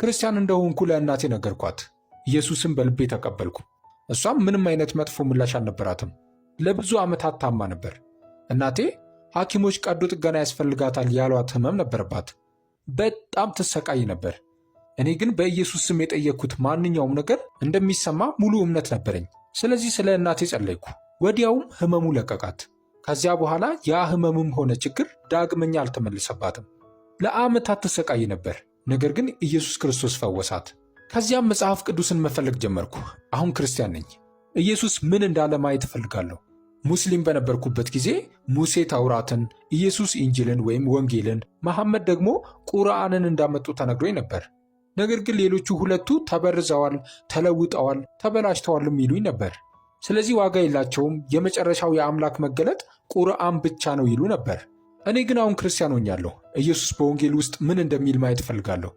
ክርስቲያን እንደሆንኩ ለእናቴ ነገርኳት። ኢየሱስን በልቤ ተቀበልኩ። እሷም ምንም አይነት መጥፎ ምላሽ አልነበራትም። ለብዙ ዓመታት ታማ ነበር። እናቴ ሐኪሞች ቀዶ ጥገና ያስፈልጋታል ያሏት ህመም ነበረባት። በጣም ትሰቃይ ነበር። እኔ ግን በኢየሱስ ስም የጠየቅኩት ማንኛውም ነገር እንደሚሰማ ሙሉ እምነት ነበረኝ። ስለዚህ ስለ እናቴ ጸለይኩ። ወዲያውም ህመሙ ለቀቃት። ከዚያ በኋላ ያ ህመምም ሆነ ችግር ዳግመኛ አልተመለሰባትም። ለዓመታት ትሰቃይ ነበር። ነገር ግን ኢየሱስ ክርስቶስ ፈወሳት። ከዚያም መጽሐፍ ቅዱስን መፈለግ ጀመርኩ። አሁን ክርስቲያን ነኝ። ኢየሱስ ምን እንዳለ ማየት እፈልጋለሁ። ሙስሊም በነበርኩበት ጊዜ ሙሴ ታውራትን፣ ኢየሱስ ኢንጂልን ወይም ወንጌልን፣ መሐመድ ደግሞ ቁርአንን እንዳመጡ ተነግሮኝ ነበር። ነገር ግን ሌሎቹ ሁለቱ ተበርዘዋል፣ ተለውጠዋል፣ ተበላሽተዋልም ይሉኝ ነበር። ስለዚህ ዋጋ የላቸውም፣ የመጨረሻው የአምላክ መገለጥ ቁርአን ብቻ ነው ይሉ ነበር። እኔ ግን አሁን ክርስቲያን ሆኛለሁ። ኢየሱስ በወንጌል ውስጥ ምን እንደሚል ማየት እፈልጋለሁ።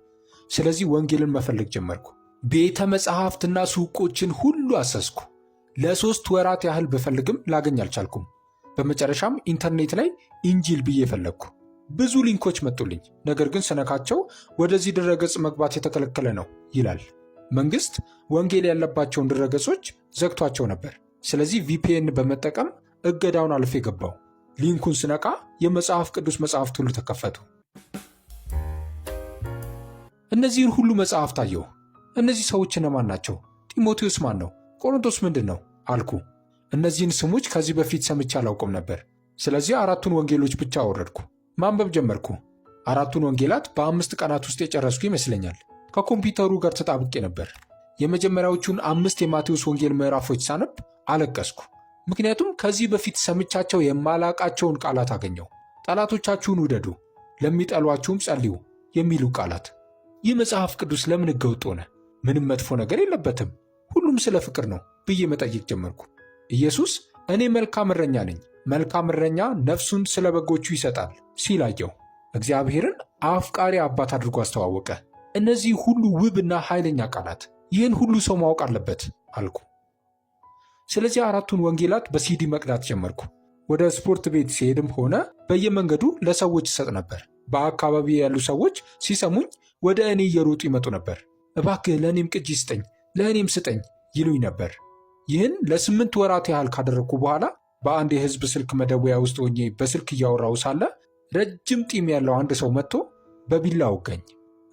ስለዚህ ወንጌልን መፈለግ ጀመርኩ። ቤተ መጽሐፍትና ሱቆችን ሁሉ አሰስኩ። ለ3 ወራት ያህል ብፈልግም ላገኝ አልቻልኩም። በመጨረሻም ኢንተርኔት ላይ ኢንጂል ብዬ ፈለግኩ። ብዙ ሊንኮች መጡልኝ። ነገር ግን ስነካቸው ወደዚህ ድረገጽ መግባት የተከለከለ ነው ይላል። መንግስት ወንጌል ያለባቸውን ድረገጾች ዘግቷቸው ነበር። ስለዚህ ቪፒኤን በመጠቀም እገዳውን አልፌ ገባው። ሊንኩን ስነካ የመጽሐፍ ቅዱስ መጽሐፍት ሁሉ ተከፈቱ። እነዚህን ሁሉ መጽሐፍት አየሁ። እነዚህ ሰዎች እነማን ናቸው? ጢሞቴዎስ ማን ነው? ቆሮንቶስ ምንድን ነው አልኩ። እነዚህን ስሞች ከዚህ በፊት ሰምቼ አላውቅም ነበር። ስለዚህ 4ቱን ወንጌሎች ብቻ አወረድኩ። ማንበብ ጀመርኩ። 4ቱን ወንጌላት በ5 ቀናት ውስጥ የጨረስኩ ይመስለኛል። ከኮምፒውተሩ ጋር ተጣብቄ ነበር። የመጀመሪያዎቹን 5 የማቴዎስ ወንጌል ምዕራፎች ሳነብ አለቀስኩ። ምክንያቱም ከዚህ በፊት ሰምቻቸው የማላቃቸውን ቃላት አገኘው። ጠላቶቻችሁን ውደዱ፣ ለሚጠሏችሁም ጸልዩ የሚሉ ቃላት። ይህ መጽሐፍ ቅዱስ ለምን ሕገወጥ ሆነ? ምንም መጥፎ ነገር የለበትም፣ ሁሉም ስለ ፍቅር ነው ብዬ መጠየቅ ጀመርኩ። ኢየሱስ እኔ መልካም እረኛ ነኝ፣ መልካም እረኛ ነፍሱን ስለ በጎቹ ይሰጣል ሲል አየሁ። እግዚአብሔርን አፍቃሪ አባት አድርጎ አስተዋወቀ። እነዚህ ሁሉ ውብና ኃይለኛ ቃላት፣ ይህን ሁሉ ሰው ማወቅ አለበት አልኩ። ስለዚህ 4ቱን ወንጌላት በሲዲ መቅዳት ጀመርኩ። ወደ ስፖርት ቤት ሲሄድም ሆነ በየመንገዱ ለሰዎች እሰጥ ነበር። በአካባቢ ያሉ ሰዎች ሲሰሙኝ ወደ እኔ እየሮጡ ይመጡ ነበር። እባክህ ለእኔም ቅጂ ስጠኝ፣ ለእኔም ስጠኝ ይሉኝ ነበር። ይህን ለ8 ወራት ያህል ካደረግኩ በኋላ በአንድ የህዝብ ስልክ መደወያ ውስጥ ሆኜ በስልክ እያወራው ሳለ ረጅም ጢም ያለው አንድ ሰው መጥቶ በቢላ ወጋኝ።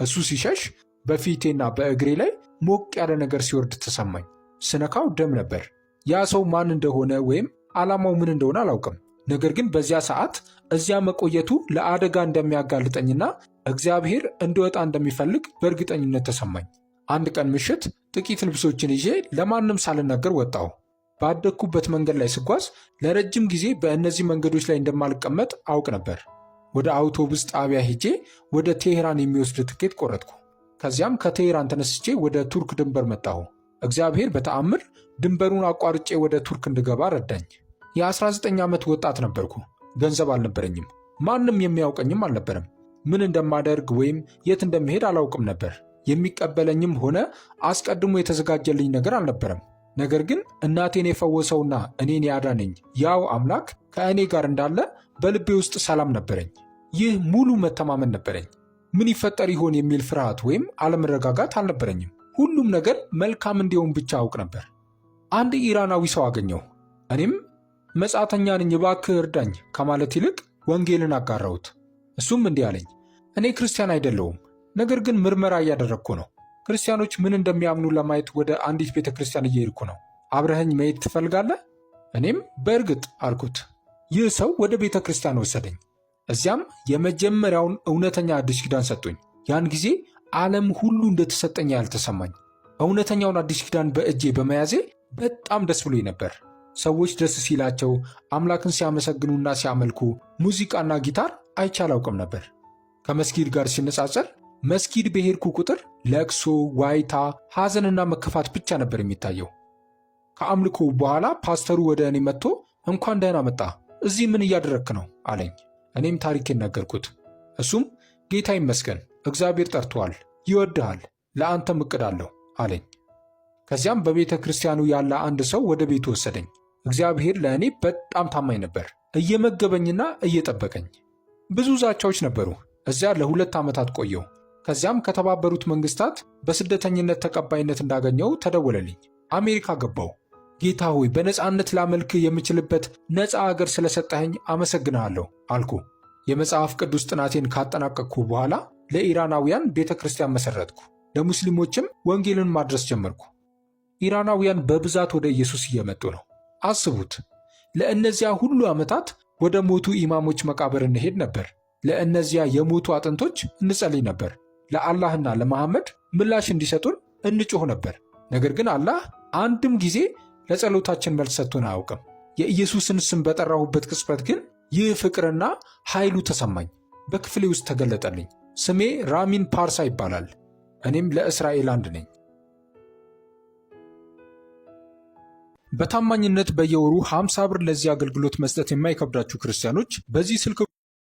እሱ ሲሸሽ በፊቴና በእግሬ ላይ ሞቅ ያለ ነገር ሲወርድ ተሰማኝ። ስነካው ደም ነበር። ያ ሰው ማን እንደሆነ ወይም ዓላማው ምን እንደሆነ አላውቅም። ነገር ግን በዚያ ሰዓት እዚያ መቆየቱ ለአደጋ እንደሚያጋልጠኝና እግዚአብሔር እንድወጣ እንደሚፈልግ በእርግጠኝነት ተሰማኝ። አንድ ቀን ምሽት ጥቂት ልብሶችን ይዤ ለማንም ሳልናገር ወጣሁ። ባደግኩበት መንገድ ላይ ስጓዝ ለረጅም ጊዜ በእነዚህ መንገዶች ላይ እንደማልቀመጥ አውቅ ነበር። ወደ አውቶቡስ ጣቢያ ሄጄ ወደ ቴሄራን የሚወስድ ትኬት ቆረጥኩ። ከዚያም ከቴሄራን ተነስቼ ወደ ቱርክ ድንበር መጣሁ። እግዚአብሔር በተአምር ድንበሩን አቋርጬ ወደ ቱርክ እንድገባ ረዳኝ። የ19 ዓመት ወጣት ነበርኩ። ገንዘብ አልነበረኝም። ማንም የሚያውቀኝም አልነበረም። ምን እንደማደርግ ወይም የት እንደምሄድ አላውቅም ነበር። የሚቀበለኝም ሆነ አስቀድሞ የተዘጋጀልኝ ነገር አልነበረም። ነገር ግን እናቴን የፈወሰውና እኔን ያዳነኝ ያው አምላክ ከእኔ ጋር እንዳለ በልቤ ውስጥ ሰላም ነበረኝ። ይህ ሙሉ መተማመን ነበረኝ። ምን ይፈጠር ይሆን የሚል ፍርሃት ወይም አለመረጋጋት አልነበረኝም። ሁሉም ነገር መልካም እንዲሆን ብቻ አውቅ ነበር። አንድ ኢራናዊ ሰው አገኘሁ። እኔም መጻተኛ ነኝ እባክህ እርዳኝ ከማለት ይልቅ ወንጌልን አጋራሁት። እሱም እንዲህ አለኝ፣ እኔ ክርስቲያን አይደለሁም፣ ነገር ግን ምርመራ እያደረግኩ ነው። ክርስቲያኖች ምን እንደሚያምኑ ለማየት ወደ አንዲት ቤተ ክርስቲያን እየሄድኩ ነው። አብረኸኝ መሄድ ትፈልጋለህ? እኔም በእርግጥ አልኩት። ይህ ሰው ወደ ቤተ ክርስቲያን ወሰደኝ። እዚያም የመጀመሪያውን እውነተኛ አዲስ ኪዳን ሰጡኝ። ያን ጊዜ ዓለም ሁሉ እንደተሰጠኝ ያልተሰማኝ። እውነተኛውን አዲስ ኪዳን በእጄ በመያዜ በጣም ደስ ብሎኝ ነበር። ሰዎች ደስ ሲላቸው፣ አምላክን ሲያመሰግኑና ሲያመልኩ ሙዚቃና ጊታር አይቼ አላውቅም ነበር። ከመስጊድ ጋር ሲነጻጸር መስጊድ በሄድኩ ቁጥር ለቅሶ፣ ዋይታ፣ ሐዘንና መከፋት ብቻ ነበር የሚታየው። ከአምልኮ በኋላ ፓስተሩ ወደ እኔ መጥቶ እንኳን ደህና መጣ፣ እዚህ ምን እያደረግክ ነው አለኝ። እኔም ታሪኬን ነገርኩት። እሱም ጌታ ይመስገን፣ እግዚአብሔር ጠርቶሃል፣ ይወድሃል፣ ለአንተም እቅድ አለው አለኝ። ከዚያም በቤተ ክርስቲያኑ ያለ አንድ ሰው ወደ ቤቱ ወሰደኝ። እግዚአብሔር ለእኔ በጣም ታማኝ ነበር፣ እየመገበኝና እየጠበቀኝ። ብዙ ዛቻዎች ነበሩ። እዚያ ለ2 ዓመታት ቆየው። ከዚያም ከተባበሩት መንግስታት በስደተኝነት ተቀባይነት እንዳገኘው ተደወለልኝ። አሜሪካ ገባው። ጌታ ሆይ በነፃነት ላመልክ የምችልበት ነፃ አገር ስለሰጠኸኝ አመሰግንሃለሁ አልኩ። የመጽሐፍ ቅዱስ ጥናቴን ካጠናቀቅኩ በኋላ ለኢራናውያን ቤተ ክርስቲያን መሰረትኩ። ለሙስሊሞችም ወንጌልን ማድረስ ጀመርኩ። ኢራናውያን በብዛት ወደ ኢየሱስ እየመጡ ነው። አስቡት፣ ለእነዚያ ሁሉ ዓመታት ወደ ሞቱ ኢማሞች መቃብር እንሄድ ነበር። ለእነዚያ የሞቱ አጥንቶች እንጸልይ ነበር። ለአላህና ለመሐመድ ምላሽ እንዲሰጡን እንጮህ ነበር። ነገር ግን አላህ አንድም ጊዜ ለጸሎታችን መልስ ሰጥቶን አያውቅም። የኢየሱስን ስም በጠራሁበት ቅጽበት ግን ይህ ፍቅርና ኃይሉ ተሰማኝ። በክፍሌ ውስጥ ተገለጠልኝ። ስሜ ራሚን ፓርሳ ይባላል። እኔም ለእስራኤል አንድ ነኝ። በታማኝነት በየወሩ 50 ብር ለዚህ አገልግሎት መስጠት የማይከብዳችሁ ክርስቲያኖች በዚህ ስልክ